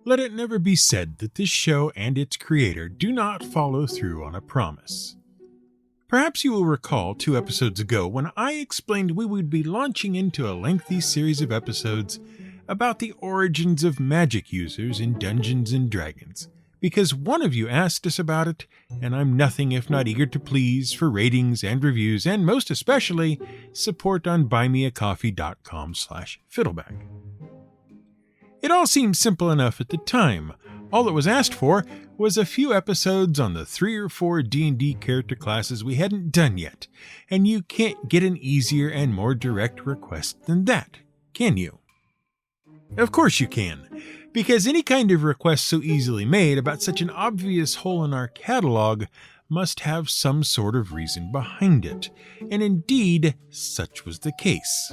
Let it never be said that this show and its creator do not follow through on a promise. Perhaps you will recall 2 episodes ago when I explained we would be launching into a lengthy series of episodes about the origins of magic users in Dungeons & Dragons, because one of you asked us about it, and I'm nothing if not eager to please for ratings and reviews, and most especially, support on buymeacoffee.com/fiddleback. It all seemed simple enough at the time. All that was asked for was a few episodes on the 3 or 4 D&D character classes we hadn't done yet, and you can't get an easier and more direct request than that, can you? Of course you can, because any kind of request so easily made about such an obvious hole in our catalog must have some sort of reason behind it, and indeed, such was the case.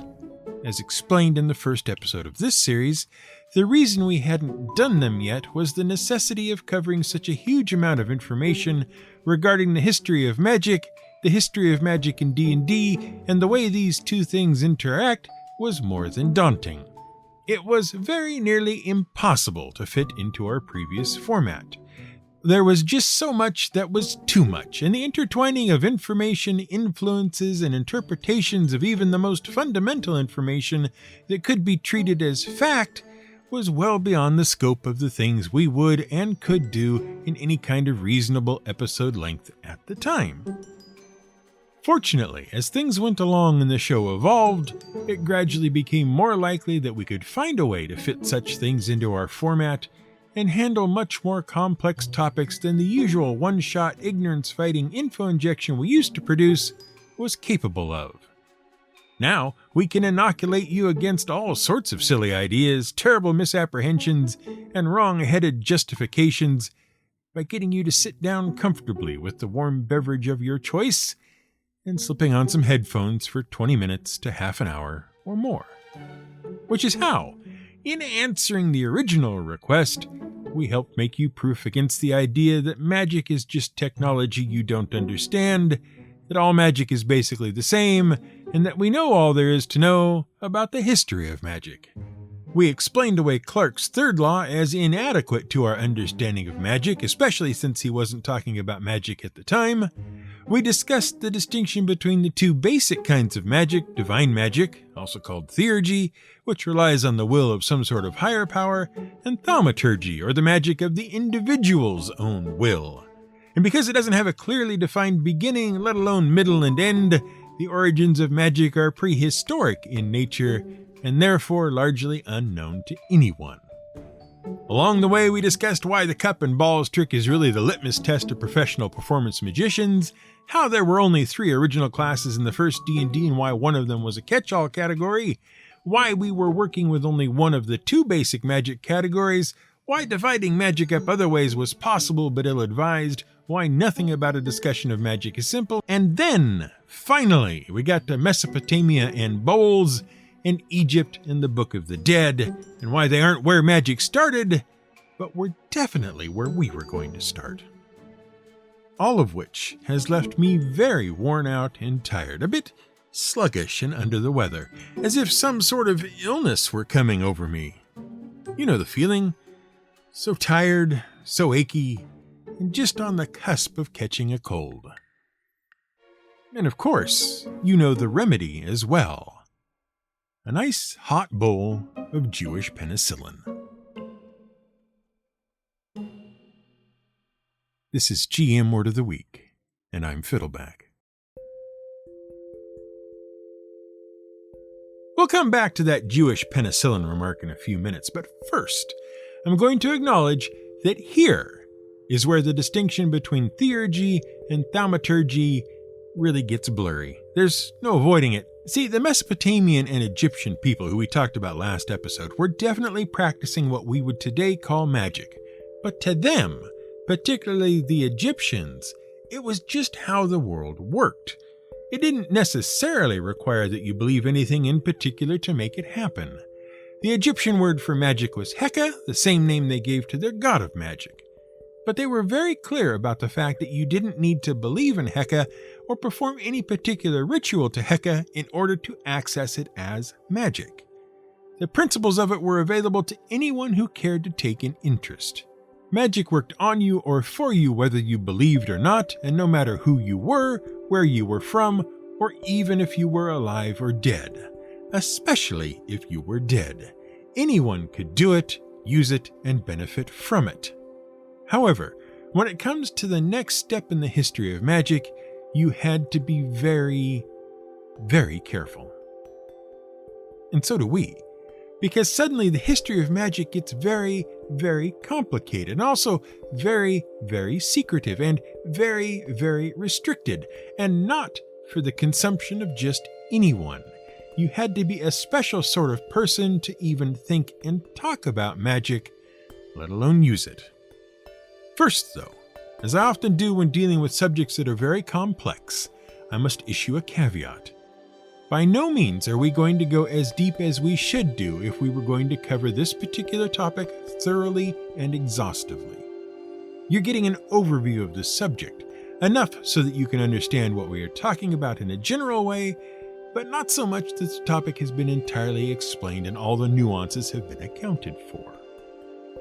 As explained in the first episode of this series, the reason we hadn't done them yet was the necessity of covering such a huge amount of information regarding the history of magic in D&D, and the way these two things interact was more than daunting. It was very nearly impossible to fit into our previous format. There was just so much that was too much, and the intertwining of information, influences, and interpretations of even the most fundamental information that could be treated as fact was well beyond the scope of the things we would and could do in any kind of reasonable episode length at the time. Fortunately, as things went along and the show evolved, it gradually became more likely that we could find a way to fit such things into our format and handle much more complex topics than the usual one-shot ignorance-fighting info injection we used to produce was capable of. Now, we can inoculate you against all sorts of silly ideas, terrible misapprehensions, and wrong-headed justifications by getting you to sit down comfortably with the warm beverage of your choice and slipping on some headphones for 20 minutes to half an hour or more. Which is how, in answering the original request, we helped make you proof against the idea that magic is just technology you don't understand, that all magic is basically the same, and that we know all there is to know about the history of magic. We explained away Clark's third law as inadequate to our understanding of magic, especially since he wasn't talking about magic at the time. We discussed the distinction between the 2 basic kinds of magic, divine magic, also called theurgy, which relies on the will of some sort of higher power, and thaumaturgy, or the magic of the individual's own will. And because it doesn't have a clearly defined beginning, let alone middle and end, the origins of magic are prehistoric in nature, and therefore largely unknown to anyone. Along the way, we discussed why the cup and balls trick is really the litmus test of professional performance magicians, how there were only 3 original classes in the first D&D and why one of them was a catch-all category, why we were working with only one of the 2 basic magic categories, why dividing magic up other ways was possible but ill-advised, why nothing about a discussion of magic is simple, and then, finally, we got to Mesopotamia and bowls, and Egypt and the Book of the Dead, and why they aren't where magic started, but were definitely where we were going to start. All of which has left me very worn out and tired, a bit sluggish and under the weather, as if some sort of illness were coming over me. You know the feeling? So tired, so achy, and just on the cusp of catching a cold. And of course, you know the remedy as well. A nice hot bowl of Jewish penicillin. This is GM Word of the Week, and I'm Fiddleback. We'll come back to that Jewish penicillin remark in a few minutes, but first, I'm going to acknowledge that here is where the distinction between theurgy and thaumaturgy really gets blurry. There's no avoiding it. See, the Mesopotamian and Egyptian people who we talked about last episode were definitely practicing what we would today call magic. But to them, particularly the Egyptians, it was just how the world worked. It didn't necessarily require that you believe anything in particular to make it happen. The Egyptian word for magic was Heka, the same name they gave to their god of magic. But they were very clear about the fact that you didn't need to believe in Heka or perform any particular ritual to Heka in order to access it as magic. The principles of it were available to anyone who cared to take an interest. Magic worked on you or for you whether you believed or not, and no matter who you were, where you were from, or even if you were alive or dead. Especially if you were dead. Anyone could do it, use it, and benefit from it. However, when it comes to the next step in the history of magic, you had to be very, very careful. And so do we. Because suddenly the history of magic gets very, very complicated, and also very, very secretive, and very, very restricted, and not for the consumption of just anyone. You had to be a special sort of person to even think and talk about magic, let alone use it. First, though, as I often do when dealing with subjects that are very complex, I must issue a caveat. By no means are we going to go as deep as we should do if we were going to cover this particular topic thoroughly and exhaustively. You're getting an overview of the subject, enough so that you can understand what we are talking about in a general way, but not so much that the topic has been entirely explained and all the nuances have been accounted for.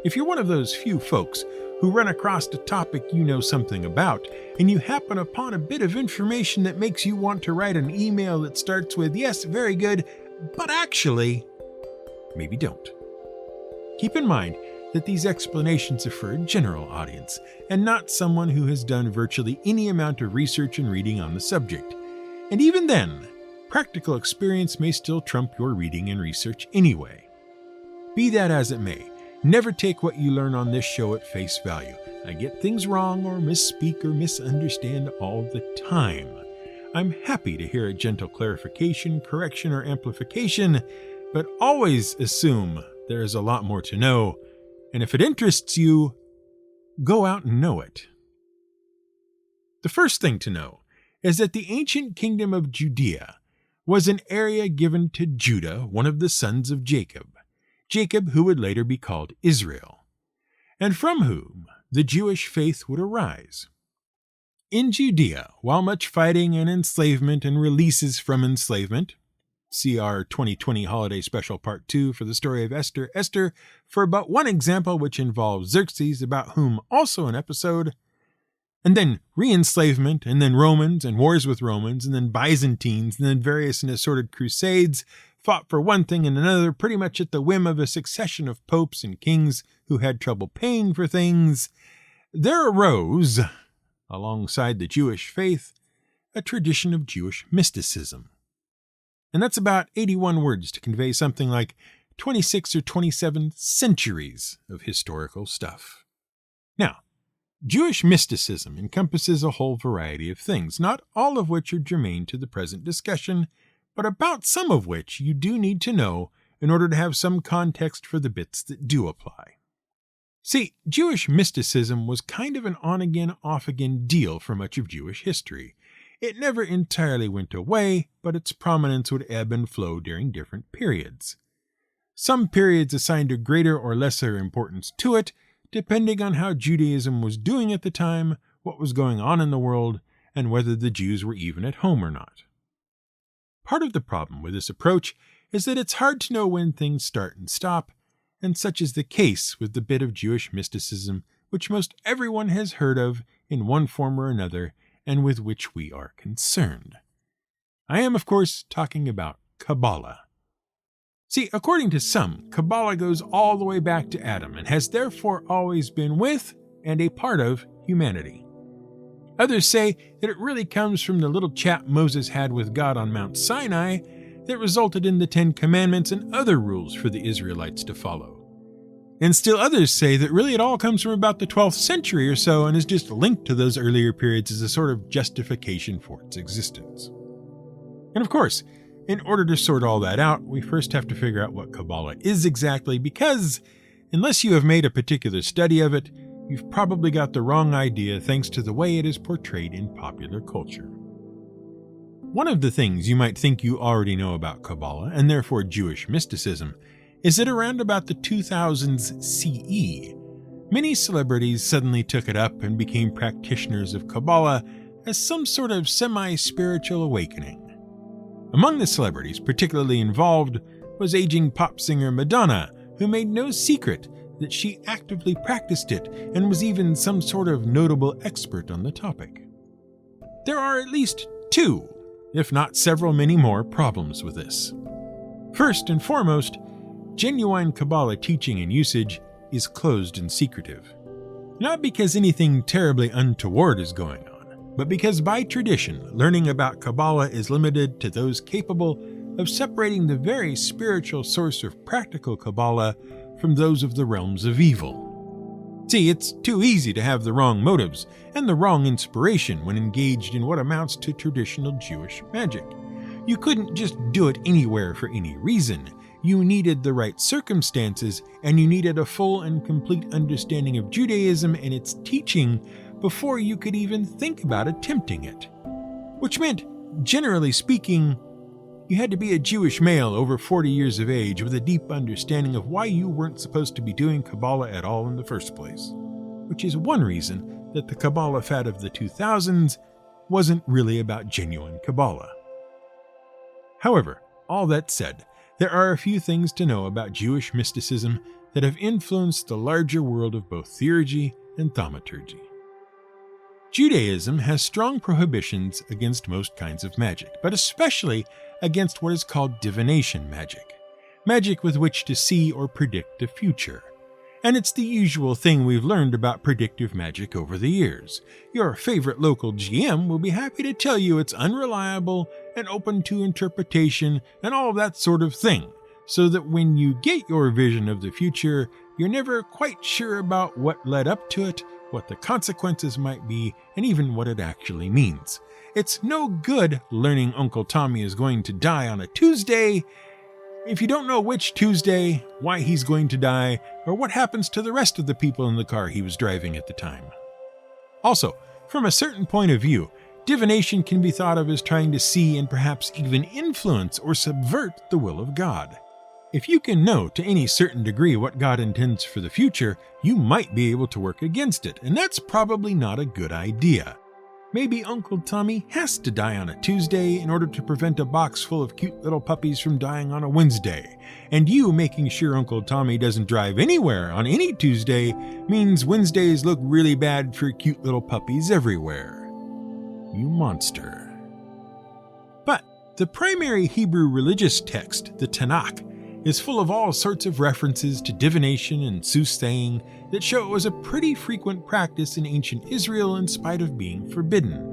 If you're one of those few folks who run across a topic you know something about, and you happen upon a bit of information that makes you want to write an email that starts with, "Yes, very good, but actually," maybe don't. Keep in mind that these explanations are for a general audience, and not someone who has done virtually any amount of research and reading on the subject. And even then, practical experience may still trump your reading and research anyway. Be that as it may, never take what you learn on this show at face value. I get things wrong or misspeak or misunderstand all the time. I'm happy to hear a gentle clarification, correction, or amplification, but always assume there is a lot more to know, and if it interests you, go out and know it. The first thing to know is that the ancient kingdom of Judea was an area given to Judah, one of the sons of Jacob, who would later be called Israel, and from whom the Jewish faith would arise. In Judea, while much fighting and enslavement and releases from enslavement, see our 2020 Holiday Special Part 2 for the story of Esther, for about one example which involves Xerxes, about whom also an episode, and then re-enslavement, and then Romans, and wars with Romans, and then Byzantines, and then various and assorted crusades, fought for one thing and another, pretty much at the whim of a succession of popes and kings who had trouble paying for things, there arose, alongside the Jewish faith, a tradition of Jewish mysticism. And that's about 81 words to convey something like 26 or 27 centuries of historical stuff. Now, Jewish mysticism encompasses a whole variety of things, not all of which are germane to the present discussion, but about some of which you do need to know in order to have some context for the bits that do apply. See, Jewish mysticism was kind of an on-again, off-again deal for much of Jewish history. It never entirely went away, but its prominence would ebb and flow during different periods. Some periods assigned a greater or lesser importance to it, depending on how Judaism was doing at the time, what was going on in the world, and whether the Jews were even at home or not. Part of the problem with this approach is that it's hard to know when things start and stop, and such is the case with the bit of Jewish mysticism which most everyone has heard of in one form or another, and with which we are concerned. I am, of course, talking about Kabbalah. See, according to some, Kabbalah goes all the way back to Adam and has therefore always been with and a part of humanity. Others say that it really comes from the little chat Moses had with God on Mount Sinai that resulted in the 10 Commandments and other rules for the Israelites to follow. And still others say that really it all comes from about the 12th century or so and is just linked to those earlier periods as a sort of justification for its existence. And of course, in order to sort all that out, we first have to figure out what Kabbalah is exactly, because unless you have made a particular study of it, you've probably got the wrong idea thanks to the way it is portrayed in popular culture. One of the things you might think you already know about Kabbalah, and therefore Jewish mysticism, is that around about the 2000s CE, many celebrities suddenly took it up and became practitioners of Kabbalah as some sort of semi-spiritual awakening. Among the celebrities particularly involved was aging pop singer Madonna, who made no secret that she actively practiced it and was even some sort of notable expert on the topic. There are at least two, if not several many more, problems with this. First and foremost, genuine Kabbalah teaching and usage is closed and secretive. Not because anything terribly untoward is going on, but because by tradition, learning about Kabbalah is limited to those capable of separating the very spiritual source of practical Kabbalah from those of the realms of evil. See, it's too easy to have the wrong motives and the wrong inspiration when engaged in what amounts to traditional Jewish magic. You couldn't just do it anywhere for any reason. You needed the right circumstances, and you needed a full and complete understanding of Judaism and its teaching before you could even think about attempting it. Which meant, generally speaking, you had to be a Jewish male over 40 years of age with a deep understanding of why you weren't supposed to be doing Kabbalah at all in the first place. Which is one reason that the Kabbalah fad of the 2000s wasn't really about genuine Kabbalah. However, all that said, there are a few things to know about Jewish mysticism that have influenced the larger world of both theurgy and thaumaturgy. Judaism has strong prohibitions against most kinds of magic, but especially against what is called divination magic, magic with which to see or predict the future. And it's the usual thing we've learned about predictive magic over the years. Your favorite local GM will be happy to tell you it's unreliable and open to interpretation and all that sort of thing, so that when you get your vision of the future, you're never quite sure about what led up to it, what the consequences might be, and even what it actually means. It's no good learning Uncle Tommy is going to die on a Tuesday if you don't know which Tuesday, why he's going to die, or what happens to the rest of the people in the car he was driving at the time. Also, from a certain point of view, divination can be thought of as trying to see and perhaps even influence or subvert the will of God. If you can know to any certain degree what God intends for the future, you might be able to work against it, and that's probably not a good idea. Maybe Uncle Tommy has to die on a Tuesday in order to prevent a box full of cute little puppies from dying on a Wednesday, and you making sure Uncle Tommy doesn't drive anywhere on any Tuesday means Wednesdays look really bad for cute little puppies everywhere. You monster. But the primary Hebrew religious text, the Tanakh, is full of all sorts of references to divination and soothsaying that show it was a pretty frequent practice in ancient Israel in spite of being forbidden.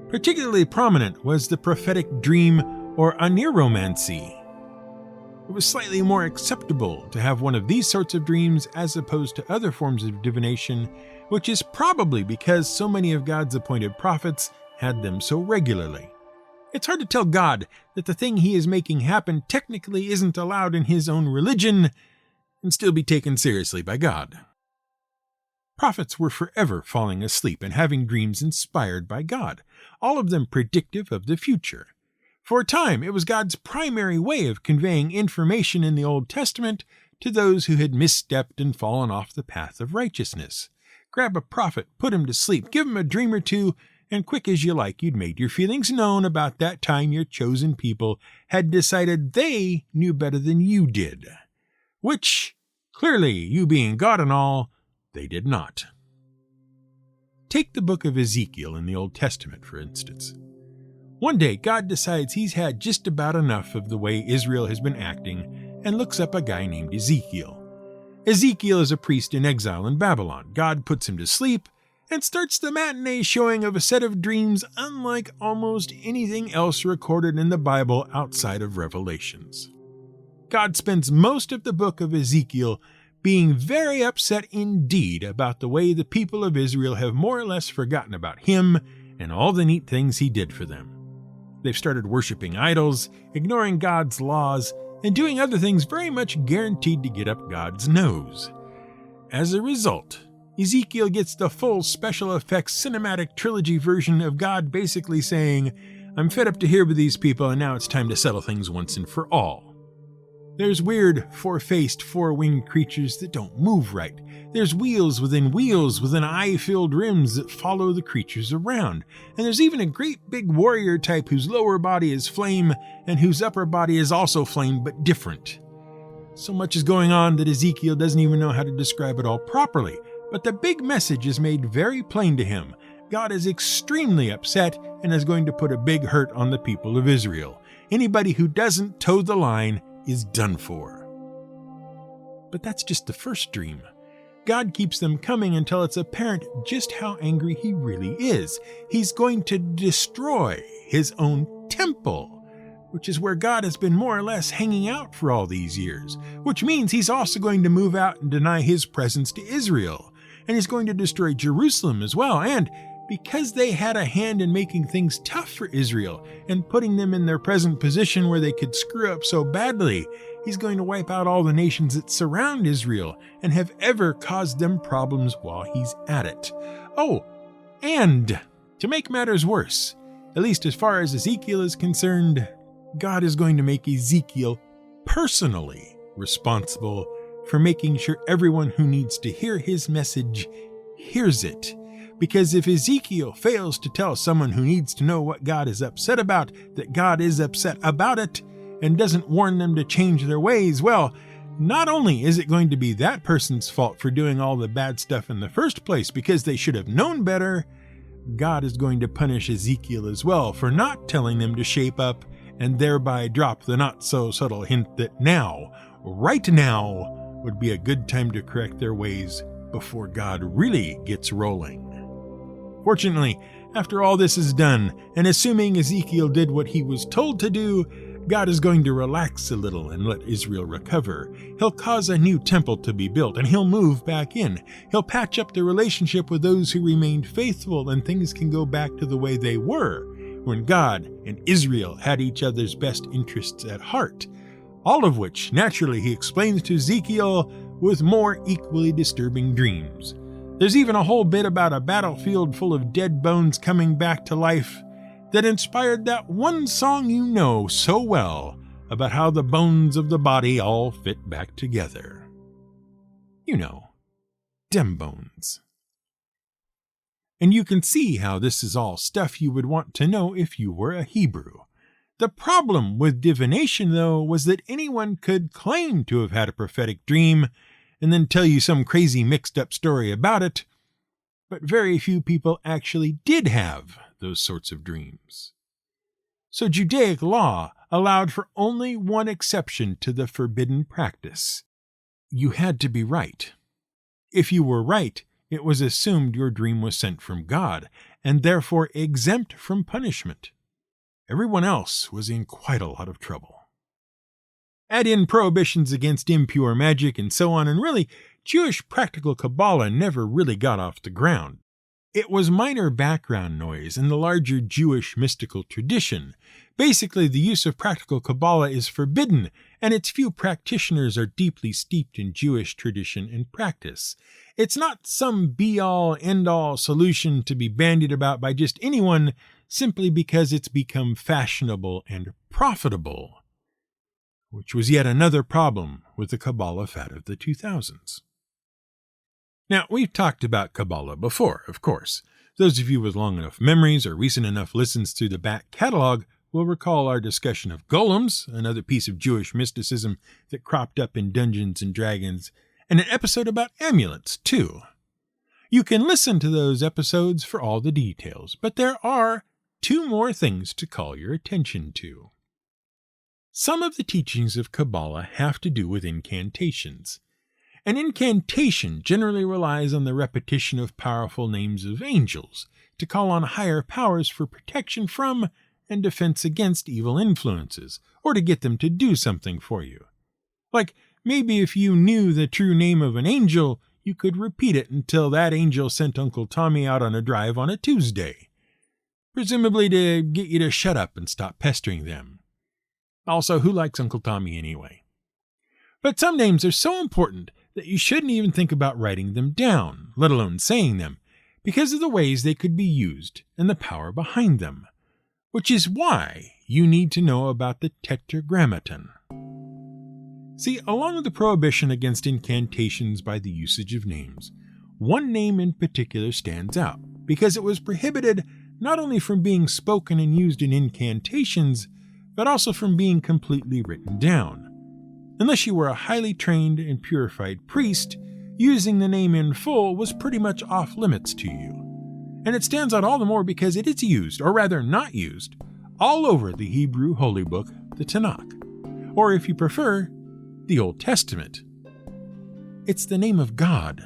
Particularly prominent was the prophetic dream or aneromancy. It was slightly more acceptable to have one of these sorts of dreams as opposed to other forms of divination, which is probably because so many of God's appointed prophets had them so regularly. It's hard to tell God that the thing he is making happen technically isn't allowed in his own religion and still be taken seriously by God. Prophets were forever falling asleep and having dreams inspired by God, all of them predictive of the future. For a time, it was God's primary way of conveying information in the Old Testament to those who had misstepped and fallen off the path of righteousness. Grab a prophet, put him to sleep, give him a dream or two, and quick as you like, you'd made your feelings known about that time your chosen people had decided they knew better than you did. Which, clearly, you being God and all, they did not. Take the book of Ezekiel in the Old Testament, for instance. One day, God decides he's had just about enough of the way Israel has been acting and looks up a guy named Ezekiel. Ezekiel is a priest in exile in Babylon. God puts him to sleep and starts the matinee showing of a set of dreams unlike almost anything else recorded in the Bible outside of Revelations. God spends most of the book of Ezekiel being very upset indeed about the way the people of Israel have more or less forgotten about him and all the neat things he did for them. They've started worshiping idols, ignoring God's laws, and doing other things very much guaranteed to get up God's nose. As a result, Ezekiel gets the full special effects cinematic trilogy version of God basically saying, "I'm fed up to here with these people and now it's time to settle things once and for all." There's weird, four-faced, four-winged creatures that don't move right. There's wheels within eye-filled rims that follow the creatures around. And there's even a great big warrior type whose lower body is flame and whose upper body is also flame but different. So much is going on that Ezekiel doesn't even know how to describe it all properly. But the big message is made very plain to him. God is extremely upset and is going to put a big hurt on the people of Israel. Anybody who doesn't toe the line is done for. But that's just the first dream. God keeps them coming until it's apparent just how angry he really is. He's going to destroy his own temple, which is where God has been more or less hanging out for all these years, which means he's also going to move out and deny his presence to Israel. And he's going to destroy Jerusalem as well. And because they had a hand in making things tough for Israel and putting them in their present position where they could screw up so badly, he's going to wipe out all the nations that surround Israel and have ever caused them problems while he's at it. Oh, and to make matters worse, at least as far as Ezekiel is concerned, God is going to make Ezekiel personally responsible for making sure everyone who needs to hear his message hears it. Because if Ezekiel fails to tell someone who needs to know what God is upset about that God is upset about it, and doesn't warn them to change their ways, well, not only is it going to be that person's fault for doing all the bad stuff in the first place because they should have known better, God is going to punish Ezekiel as well for not telling them to shape up and thereby drop the not-so-subtle hint that now, right now, would be a good time to correct their ways before God really gets rolling. Fortunately, after all this is done, and assuming Ezekiel did what he was told to do, God is going to relax a little and let Israel recover. He'll cause a new temple to be built, and he'll move back in. He'll patch up the relationship with those who remained faithful, and things can go back to the way they were, when God and Israel had each other's best interests at heart. All of which, naturally, he explains to Ezekiel with more equally disturbing dreams. There's even a whole bit about a battlefield full of dead bones coming back to life that inspired that one song you know so well about how the bones of the body all fit back together. You know, dem bones. And you can see how this is all stuff you would want to know if you were a Hebrew. The problem with divination, though, was that anyone could claim to have had a prophetic dream and then tell you some crazy mixed-up story about it, but very few people actually did have those sorts of dreams. So Judaic law allowed for only one exception to the forbidden practice. You had to be right. If you were right, it was assumed your dream was sent from God, and therefore exempt from punishment. Everyone else was in quite a lot of trouble. Add in prohibitions against impure magic and so on, and really, Jewish practical Kabbalah never really got off the ground. It was minor background noise in the larger Jewish mystical tradition. Basically, the use of practical Kabbalah is forbidden, and its few practitioners are deeply steeped in Jewish tradition and practice. It's not some be-all, end-all solution to be bandied about by just anyone simply because it's become fashionable and profitable, which was yet another problem with the Kabbalah fad of the 2000s. Now, we've talked about Kabbalah before, of course. Those of you with long enough memories or recent enough listens through the back catalog will recall our discussion of golems, another piece of Jewish mysticism that cropped up in Dungeons and Dragons, and an episode about amulets, too. You can listen to those episodes for all the details, but there are two more things to call your attention to. Some of the teachings of Kabbalah have to do with incantations. An incantation generally relies on the repetition of powerful names of angels to call on higher powers for protection from and defense against evil influences, or to get them to do something for you. Like, maybe if you knew the true name of an angel, you could repeat it until that angel sent Uncle Tommy out on a drive on a Tuesday, presumably to get you to shut up and stop pestering them. Also, who likes Uncle Tommy anyway? But some names are so important that you shouldn't even think about writing them down, let alone saying them, because of the ways they could be used and the power behind them, which is why you need to know about the Tetragrammaton. See, along with the prohibition against incantations by the usage of names, one name in particular stands out, because it was prohibited not only from being spoken and used in incantations, but also from being completely written down. Unless you were a highly trained and purified priest, using the name in full was pretty much off limits to you. And it stands out all the more because it is used, or rather not used, all over the Hebrew holy book, the Tanakh, or if you prefer, the Old Testament. It's the name of God.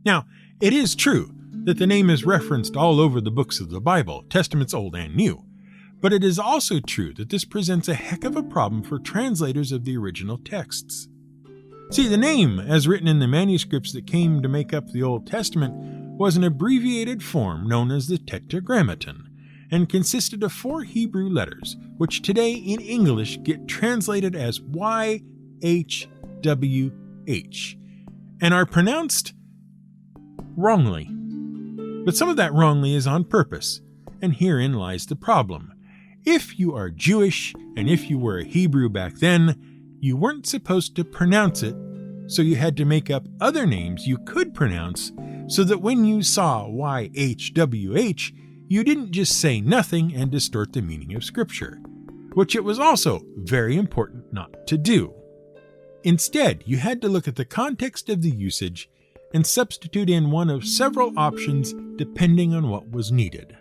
Now, it is true that the name is referenced all over the books of the Bible, Testaments Old and New, but it is also true that this presents a heck of a problem for translators of the original texts. See, the name, as written in the manuscripts that came to make up the Old Testament, was an abbreviated form known as the Tetragrammaton, and consisted of 4 Hebrew letters, which today in English get translated as YHWH, and are pronounced wrongly. But some of that wrongly is on purpose, and herein lies the problem. If you are Jewish, and if you were a Hebrew back then, you weren't supposed to pronounce it, so you had to make up other names you could pronounce, so that when you saw YHWH, you didn't just say nothing and distort the meaning of Scripture, which it was also very important not to do. Instead, you had to look at the context of the usage and substitute in one of several options depending on what was needed.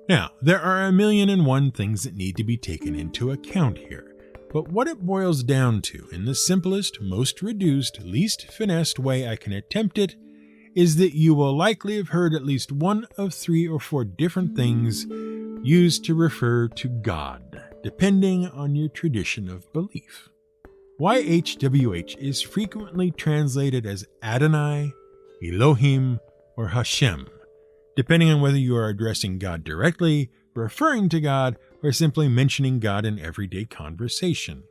Now, there are 1,000,001 things that need to be taken into account here, but what it boils down to, in the simplest, most reduced, least finessed way I can attempt it, is that you will likely have heard at least one of 3 or 4 different things used to refer to God, depending on your tradition of belief. YHWH is frequently translated as Adonai, Elohim, or Hashem, depending on whether you are addressing God directly, referring to God, or simply mentioning God in everyday conversation.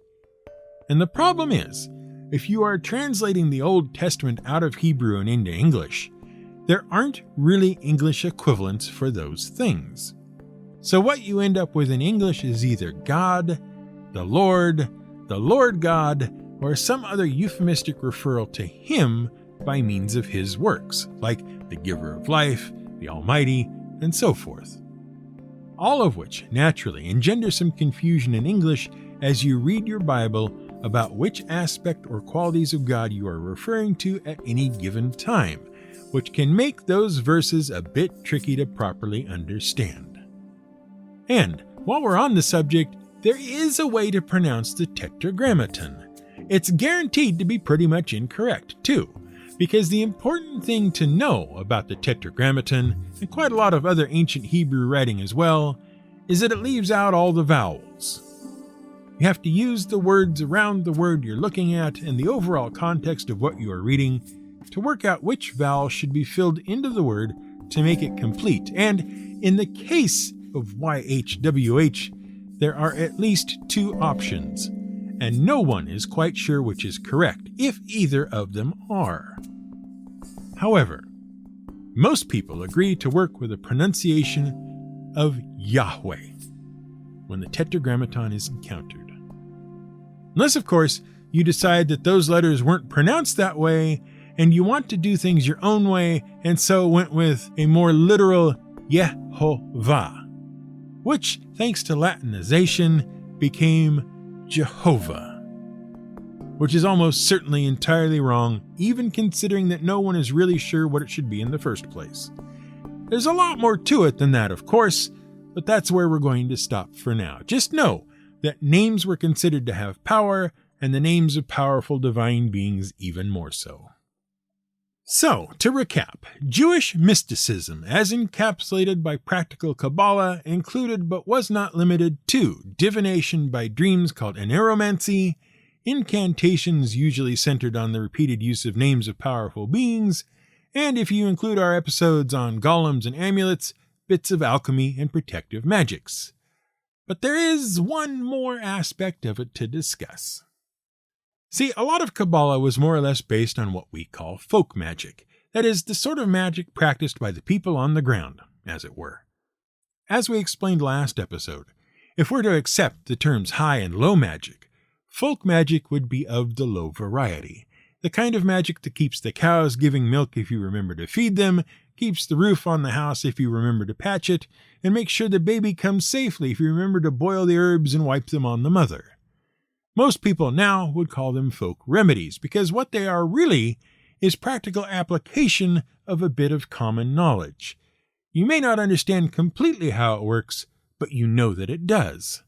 And the problem is, if you are translating the Old Testament out of Hebrew and into English, there aren't really English equivalents for those things. So what you end up with in English is either God, the Lord God, or some other euphemistic referral to Him by means of His works, like the Giver of Life, the Almighty, and so forth. All of which naturally engender some confusion in English as you read your Bible about which aspect or qualities of God you are referring to at any given time, which can make those verses a bit tricky to properly understand. And while we're on the subject, there is a way to pronounce the Tetragrammaton. It's guaranteed to be pretty much incorrect, too, because the important thing to know about the Tetragrammaton, and quite a lot of other ancient Hebrew writing as well, is that it leaves out all the vowels. You have to use the words around the word you're looking at and the overall context of what you are reading to work out which vowel should be filled into the word to make it complete. And in the case of YHWH, there are at least 2 options, and no one is quite sure which is correct, if either of them are. However, most people agree to work with a pronunciation of Yahweh when the Tetragrammaton is encountered. Unless, of course, you decide that those letters weren't pronounced that way, and you want to do things your own way, and so went with a more literal Yehovah, which, thanks to Latinization, became Jehovah, which is almost certainly entirely wrong, even considering that no one is really sure what it should be in the first place. There's a lot more to it than that, of course, but that's where we're going to stop for now. Just know that names were considered to have power, and the names of powerful divine beings even more so. So, to recap, Jewish mysticism, as encapsulated by practical Kabbalah, included but was not limited to divination by dreams called aneromancy, incantations usually centered on the repeated use of names of powerful beings, and if you include our episodes on golems and amulets, bits of alchemy and protective magics. But there is one more aspect of it to discuss. See, a lot of Kabbalah was more or less based on what we call folk magic, that is, the sort of magic practiced by the people on the ground, as it were. As we explained last episode, if we're to accept the terms high and low magic, Folk magic would be of the low variety. The kind of magic that keeps the cows giving milk if you remember to feed them, keeps the roof on the house if you remember to patch it, and makes sure the baby comes safely if you remember to boil the herbs and wipe them on the mother. Most people now would call them folk remedies, because what they are really is practical application of a bit of common knowledge. You may not understand completely how it works, but you know that it does.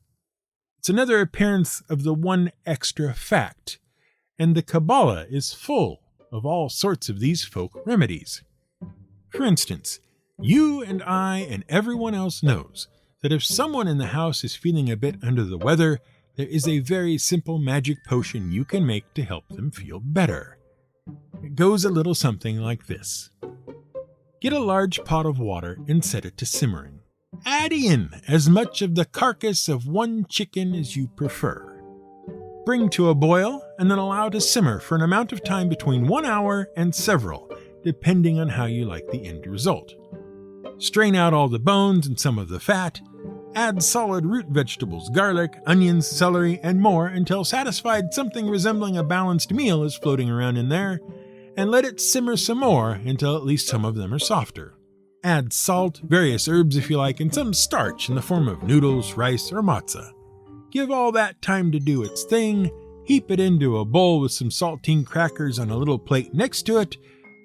It's another appearance of the one extra fact, and the Kabbalah is full of all sorts of these folk remedies. For instance, you and I and everyone else knows that if someone in the house is feeling a bit under the weather, there is a very simple magic potion you can make to help them feel better. It goes a little something like this. Get a large pot of water and set it to simmering. Add in as much of the carcass of one chicken as you prefer. Bring to a boil and then allow to simmer for an amount of time between 1 hour and several, depending on how you like the end result. Strain out all the bones and some of the fat. Add solid root vegetables, garlic, onions, celery, and more until satisfied something resembling a balanced meal is floating around in there, and let it simmer some more until at least some of them are softer. Add salt, various herbs if you like, and some starch in the form of noodles, rice, or matzah. Give all that time to do its thing, heap it into a bowl with some saltine crackers on a little plate next to it,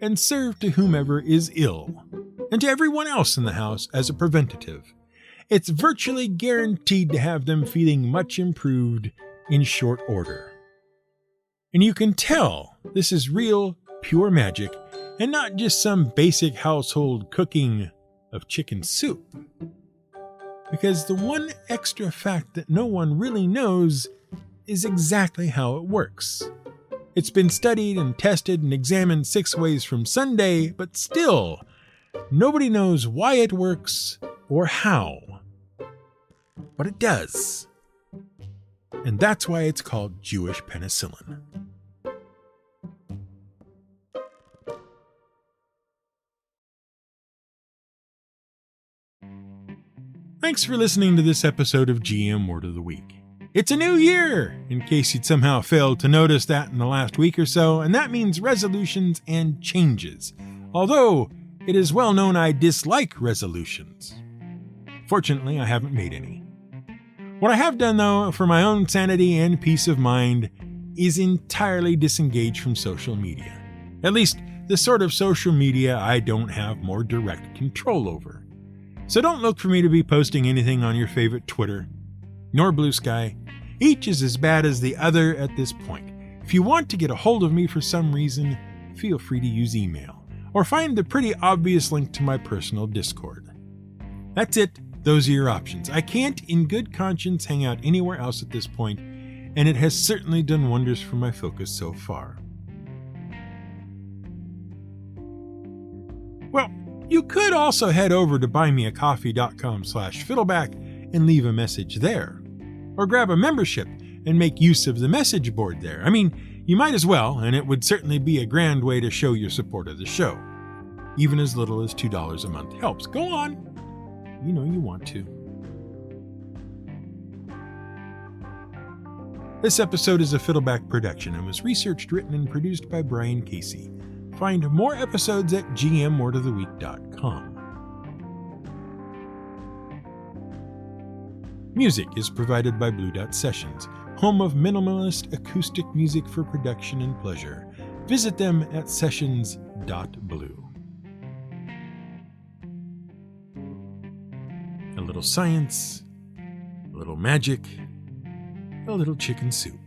and serve to whomever is ill, and to everyone else in the house as a preventative. It's virtually guaranteed to have them feeling much improved in short order. And you can tell this is real, pure magic, and not just some basic household cooking of chicken soup. Because the one extra fact that no one really knows is exactly how it works. It's been studied and tested and examined 6 ways from Sunday, but still, nobody knows why it works or how. But it does. And that's why it's called Jewish penicillin. Thanks for listening to this episode of GM Word of the Week. It's a new year, in case you'd somehow failed to notice that in the last week or so, and that means resolutions and changes. Although, it is well known I dislike resolutions. Fortunately, I haven't made any. What I have done, though, for my own sanity and peace of mind, is entirely disengage from social media. At least, the sort of social media I don't have more direct control over. So don't look for me to be posting anything on your favorite Twitter, nor Blue Sky. Each is as bad as the other at this point. If you want to get a hold of me for some reason, feel free to use email, or find the pretty obvious link to my personal Discord. That's it. Those are your options. I can't, in good conscience, hang out anywhere else at this point, and it has certainly done wonders for my focus so far. Well, you could also head over to buymeacoffee.com/fiddleback and leave a message there. Or grab a membership and make use of the message board there. I mean, you might as well, and it would certainly be a grand way to show your support of the show. Even as little as $2 a month helps. Go on. You know you want to. This episode is a Fiddleback production and was researched, written, and produced by Brian Casey. Find more episodes at gmwordoftheweek.com. Music is provided by Blue Dot Sessions, home of minimalist acoustic music for production and pleasure. Visit them at sessions.blue. A little science, a little magic, a little chicken soup.